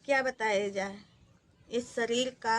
क्या बताया जाए। इस शरीर का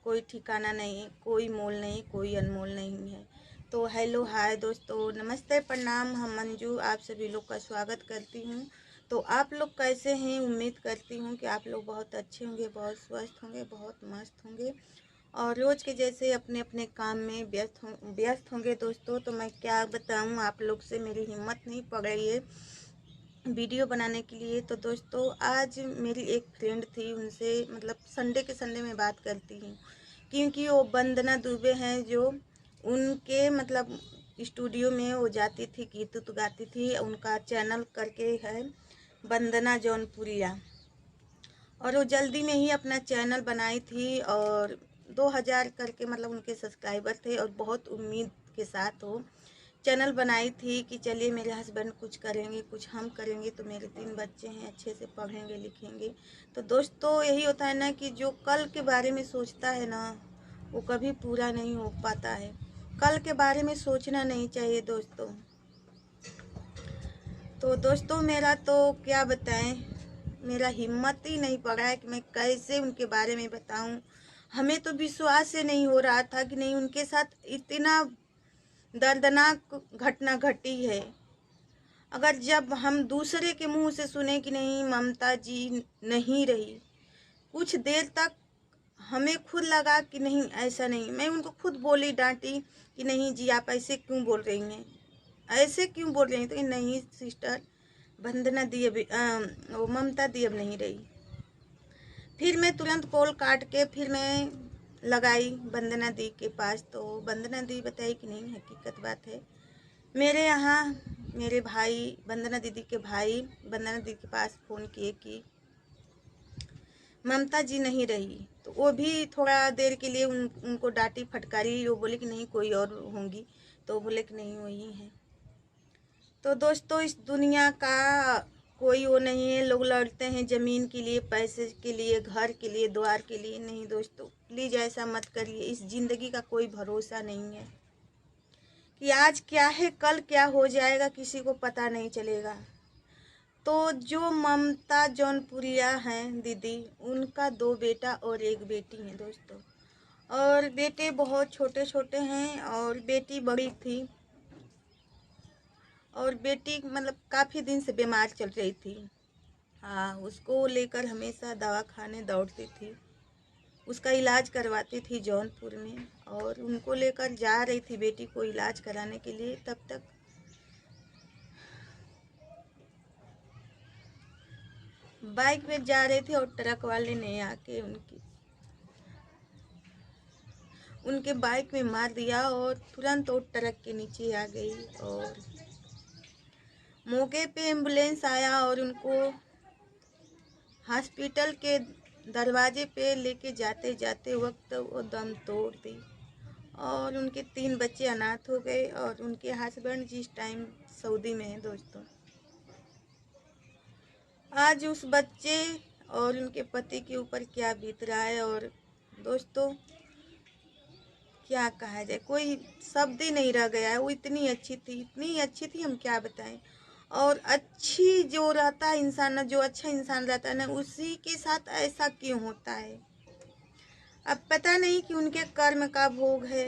कोई ठिकाना नहीं है, कोई मोल नहीं, कोई अनमोल नहीं है। तो हेलो हाय दोस्तों, नमस्ते प्रणाम। हम मंजू आप सभी लोग का स्वागत करती हूँ। तो आप लोग कैसे हैं? उम्मीद करती हूँ कि आप लोग बहुत अच्छे होंगे, बहुत स्वस्थ होंगे, बहुत मस्त होंगे और रोज़ के जैसे अपने अपने काम में व्यस्त होंगे दोस्तों। तो मैं क्या बताऊँ आप लोग से, मेरी हिम्मत नहीं पड़ रही है वीडियो बनाने के लिए। तो दोस्तों आज मेरी एक फ्रेंड थी, उनसे मतलब संडे के संडे में बात करती हूँ, क्योंकि वो वंदना दुबे हैं, जो उनके मतलब स्टूडियो में वो जाती थी, गीत उत गाती थी। उनका चैनल करके है वंदना जौनपुरिया, और वो जल्दी में ही अपना चैनल बनाई थी और 2000 करके मतलब उनके सब्सक्राइबर थे। और बहुत उम्मीद के साथ वो चैनल बनाई थी कि चलिए मेरे हस्बैंड कुछ करेंगे, कुछ हम करेंगे, तो मेरे 3 बच्चे हैं, अच्छे से पढ़ेंगे लिखेंगे। तो दोस्तों यही होता है ना कि जो कल के बारे में सोचता है ना, वो कभी पूरा नहीं हो पाता है। कल के बारे में सोचना नहीं चाहिए दोस्तों। तो दोस्तों मेरा तो क्या बताएं, मेरा हिम्मत ही नहीं पड़ा है कि मैं कैसे उनके बारे में बताऊं। हमें तो विश्वास से नहीं हो रहा था कि नहीं उनके साथ इतना दर्दनाक घटना घटी है। अगर जब हम दूसरे के मुंह से सुने कि नहीं ममता जी नहीं रही, कुछ देर तक हमें खुद लगा कि नहीं ऐसा नहीं। मैं उनको खुद बोली, डांटी कि नहीं जी आप ऐसे क्यों बोल रही हैं, ऐसे क्यों बोल रही हैं। तो नहीं सिस्टर, वंदना दी अब वो ममता दी अब नहीं रही। फिर मैं तुरंत कॉल काट के फिर मैं लगाई वंदना दी के पास। तो वंदना दी बताई कि नहीं हकीकत बात है, मेरे यहाँ मेरे भाई वंदना दीदी के भाई वंदना दीदी के पास फ़ोन किए कि ममता जी नहीं रही। तो वो भी थोड़ा देर के लिए उनको डांटी फटकारी। वो बोले कि नहीं कोई और होंगी, तो बोले कि नहीं वही है। तो दोस्तों इस दुनिया का कोई वो नहीं है। लोग लड़ते हैं ज़मीन के लिए, पैसे के लिए, घर के लिए, द्वार के लिए। नहीं दोस्तों प्लीज़ ऐसा मत करिए। इस ज़िंदगी का कोई भरोसा नहीं है कि आज क्या है कल क्या हो जाएगा, किसी को पता नहीं चलेगा। तो जो ममता जौनपुरिया हैं दीदी, उनका 2 बेटा और 1 बेटी है दोस्तों। और बेटे बहुत छोटे छोटे हैं और बेटी बड़ी थी। और बेटी मतलब काफ़ी दिन से बीमार चल रही थी। हाँ, उसको लेकर हमेशा दवाखाने दौड़ती थी, उसका इलाज करवाती थी जौनपुर में। और उनको लेकर जा रही थी बेटी को इलाज कराने के लिए, तब तक बाइक पे जा रहे थे और ट्रक वाले ने आके उनके बाइक में मार दिया और तुरंत वो ट्रक के नीचे आ गई। और मौके पे एम्बुलेंस आया और उनको हॉस्पिटल के दरवाजे पे लेके जाते जाते वक्त वो दम तोड़ दी। और उनके 3 बच्चे अनाथ हो गए और उनके हस्बैंड जिस टाइम सऊदी में है दोस्तों। आज उस बच्चे और उनके पति के ऊपर क्या बीत रहा है। और दोस्तों क्या कहा जाए, कोई शब्द ही नहीं रह गया है। वो इतनी अच्छी थी, इतनी अच्छी थी, हम क्या बताएं। और अच्छी जो रहता है इंसान ना, जो अच्छा इंसान रहता है ना, उसी के साथ ऐसा क्यों होता है। अब पता नहीं कि उनके कर्म का भोग है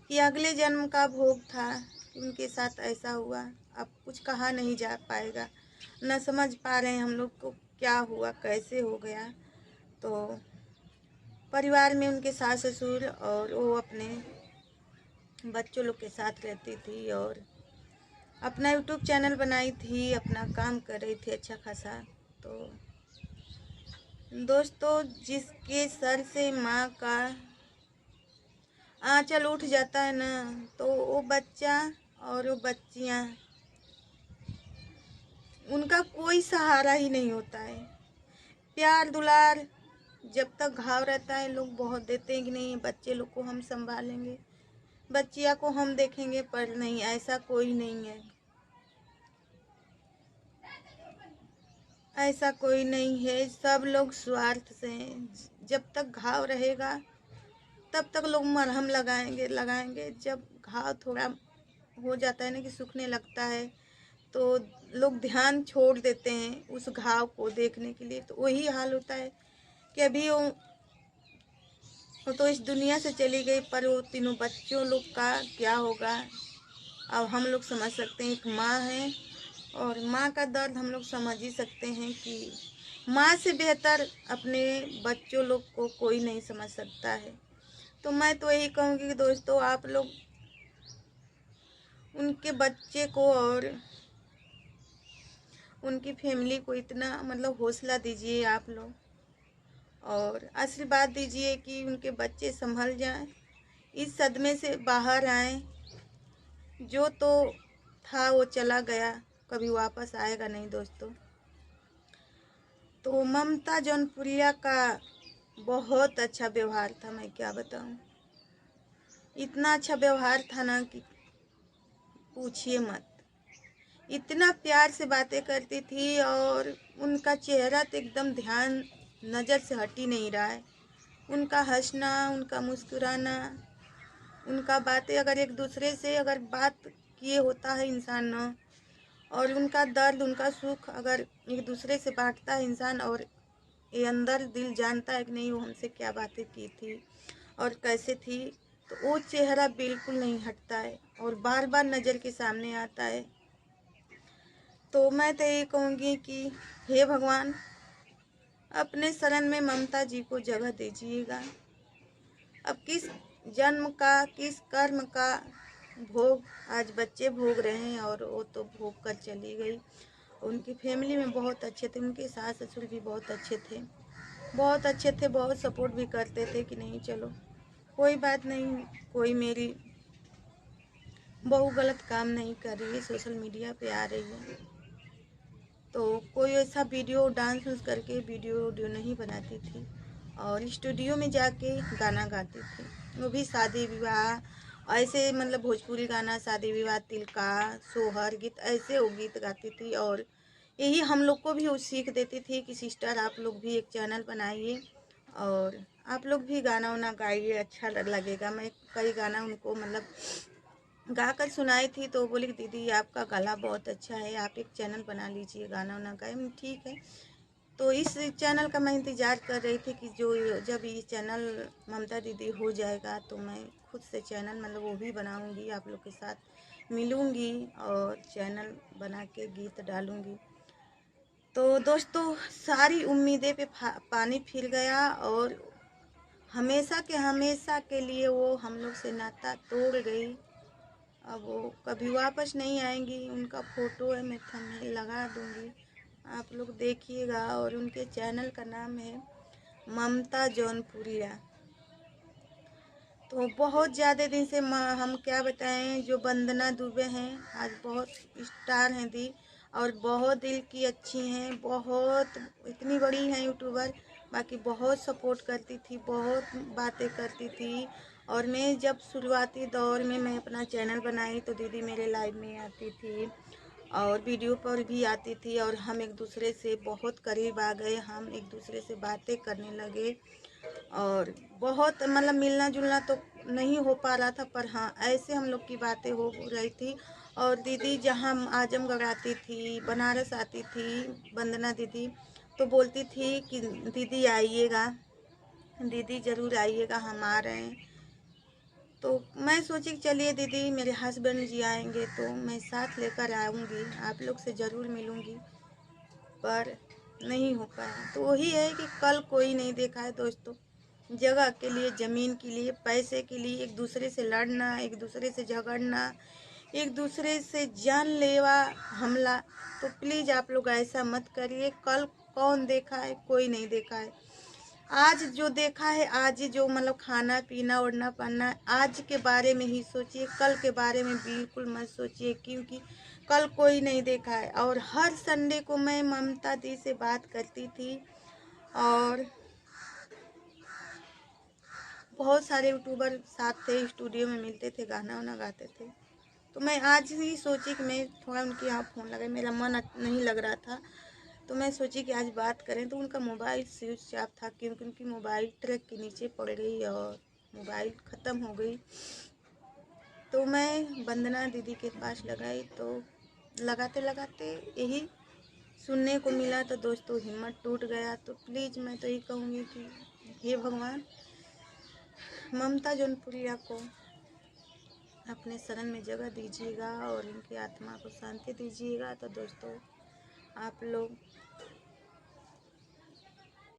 कि अगले जन्म का भोग था कि उनके साथ ऐसा हुआ। अब कुछ कहा नहीं जा पाएगा, न समझ पा रहे हैं हम लोग को क्या हुआ, कैसे हो गया। तो परिवार में उनके सास ससुर और वो अपने बच्चों लोग के साथ रहती थी और अपना यूट्यूब चैनल बनाई थी, अपना काम कर रही थी अच्छा खासा। तो दोस्तों जिसके सर से माँ का आंचल उठ जाता है ना, तो वो बच्चा और वो बच्चियाँ, उनका कोई सहारा ही नहीं होता है। प्यार दुलार जब तक घाव रहता है लोग बहुत देते हैं कि नहीं बच्चे लोग को हम संभालेंगे, बच्चिया को हम देखेंगे, पर नहीं, ऐसा कोई नहीं है। ऐसा कोई नहीं है, सब लोग स्वार्थ से हैं। जब तक घाव रहेगा तब तक लोग मरहम लगाएंगे लगाएंगे। जब घाव थोड़ा हो जाता है ना कि सूखने लगता है, तो लोग ध्यान छोड़ देते हैं उस घाव को देखने के लिए, तो वही हाल होता है कि अभी वो तो इस दुनिया से चली गई, पर वो तीनों बच्चों लोग का क्या होगा अब हम लोग समझ सकते हैं। एक माँ है और माँ का दर्द हम लोग समझ ही सकते हैं कि माँ से बेहतर अपने बच्चों लोग को कोई नहीं समझ सकता है। तो मैं तो यही कहूँगी कि दोस्तों आप लोग उनके बच्चे को और उनकी फैमिली को इतना मतलब हौसला दीजिए आप लोग, और आशीर्वाद दीजिए कि उनके बच्चे संभल जाएं, इस सदमे से बाहर आएं। जो तो था वो चला गया, कभी वापस आएगा नहीं दोस्तों। तो ममता जौनपुरिया का बहुत अच्छा व्यवहार था, मैं क्या बताऊं। इतना अच्छा व्यवहार था ना कि पूछिए मत। इतना प्यार से बातें करती थी और उनका चेहरा तो एकदम ध्यान नज़र से हट ही नहीं रहा है। उनका हंसना, उनका मुस्कुराना, उनका बातें अगर एक दूसरे से अगर बात किए होता है इंसान न, और उनका दर्द उनका सुख अगर एक दूसरे से बांटता है इंसान, और ये अंदर दिल जानता है कि नहीं वो हमसे क्या बातें की थी और कैसे थी, तो वो चेहरा बिल्कुल नहीं हटता है और बार बार नज़र के सामने आता है। तो मैं तो ये कहूँगी कि हे भगवान, अपने शरण में ममता जी को जगह दीजिएगा। अब किस जन्म का किस कर्म का भोग आज बच्चे भोग रहे हैं, और वो तो भोग कर चली गई। उनकी फैमिली में बहुत अच्छे थे, उनके सास ससुर भी बहुत अच्छे थे, बहुत अच्छे थे, बहुत सपोर्ट भी करते थे कि नहीं चलो कोई बात नहीं, कोई मेरी बहू गलत काम नहीं कर रही है, सोशल मीडिया पे आ रही है तो कोई ऐसा वीडियो डांस उस करके वीडियो नहीं बनाती थी, और स्टूडियो में जाके गाना गाती थी, वो भी शादी विवाह ऐसे मतलब भोजपुरी गाना, शादी विवाह, तिलका, सोहर गीत, ऐसे वो गीत गाती थी। और यही हम लोग को भी वो सीख देती थी कि सिस्टर आप लोग भी एक चैनल बनाइए और आप लोग भी गाना वाना गाइए, अच्छा लगेगा। मैं कई गाना उनको मतलब गा कर सुनाई थी, तो बोली कि दीदी आपका गला बहुत अच्छा है, आप एक चैनल बना लीजिए, गाना वाना गाए। ठीक है। तो इस चैनल का मैं इंतज़ार कर रही थी कि जो जब ये चैनल ममता दीदी हो जाएगा तो मैं खुद से चैनल मतलब वो भी बनाऊंगी, आप लोग के साथ मिलूंगी और चैनल बना के गीत डालूंगी। तो दोस्तों सारी उम्मीदें पे पानी फिर गया और हमेशा के लिए वो हम लोग से नाता तोड़ गई। अब वो कभी वापस नहीं आएंगी। उनका फ़ोटो है, मैं थंबनेल लगा दूंगी, आप लोग देखिएगा। और उनके चैनल का नाम है ममता जौनपुरिया। तो बहुत ज़्यादा दिन से हम क्या बताएं, जो वंदना दुबे हैं आज बहुत स्टार हैं दी, और बहुत दिल की अच्छी हैं, बहुत इतनी बड़ी हैं यूट्यूबर, बाकी बहुत सपोर्ट करती थी, बहुत बातें करती थी। और मैं जब शुरुआती दौर में मैं अपना चैनल बनाई तो दीदी मेरे लाइव में आती थी और वीडियो पर भी आती थी, और हम एक दूसरे से बहुत करीब आ गए, हम एक दूसरे से बातें करने लगे। और बहुत मतलब मिलना जुलना तो नहीं हो पा रहा था, पर हाँ ऐसे हम लोग की बातें हो रही थी। और दीदी जहाँ आजमगढ़ आती थी, बनारस आती थी वंदना दीदी, तो बोलती थी कि दीदी आइएगा, दीदी ज़रूर आइएगा, हम आ रहे हैं। तो मैं सोची कि चलिए दीदी मेरे हस्बैंड जी आएंगे तो मैं साथ लेकर आऊँगी, आप लोग से ज़रूर मिलूँगी, पर नहीं हो पाया। तो वही है कि कल कोई नहीं देखा है दोस्तों। जगह के लिए, ज़मीन के लिए, पैसे के लिए एक दूसरे से लड़ना, एक दूसरे से झगड़ना, एक दूसरे से जानलेवा हमला, तो प्लीज़ आप लोग ऐसा मत करिए। कल कौन देखा है, कोई नहीं देखा है। आज जो देखा है, आज जो मतलब खाना पीना ओढ़ना पहनना, आज के बारे में ही सोचिए, कल के बारे में बिल्कुल मत सोचिए, क्योंकि कल कोई नहीं देखा है। और हर संडे को मैं ममता दी से बात करती थी और बहुत सारे यूट्यूबर साथ थे, स्टूडियो में मिलते थे, गाना वाना गाते थे। तो मैं आज ही सोची कि मैं थोड़ा उनके यहाँ फ़ोन लगाए, मेरा मन नहीं लग रहा था, तो मैं सोची कि आज बात करें। तो उनका मोबाइल स्विच ऑफ था, क्योंकि उनकी मोबाइल ट्रक के नीचे पड़ गई और मोबाइल ख़त्म हो गई। तो मैं वंदना दीदी के पास लगाई तो लगाते लगाते यही सुनने को मिला तो दोस्तों हिम्मत टूट गया। तो प्लीज़ मैं तो यही कहूँगी कि हे भगवान, ममता जौनपुरिया को अपने शरण में जगह दीजिएगा और इनकी आत्मा को शांति दीजिएगा। तो दोस्तों आप लोग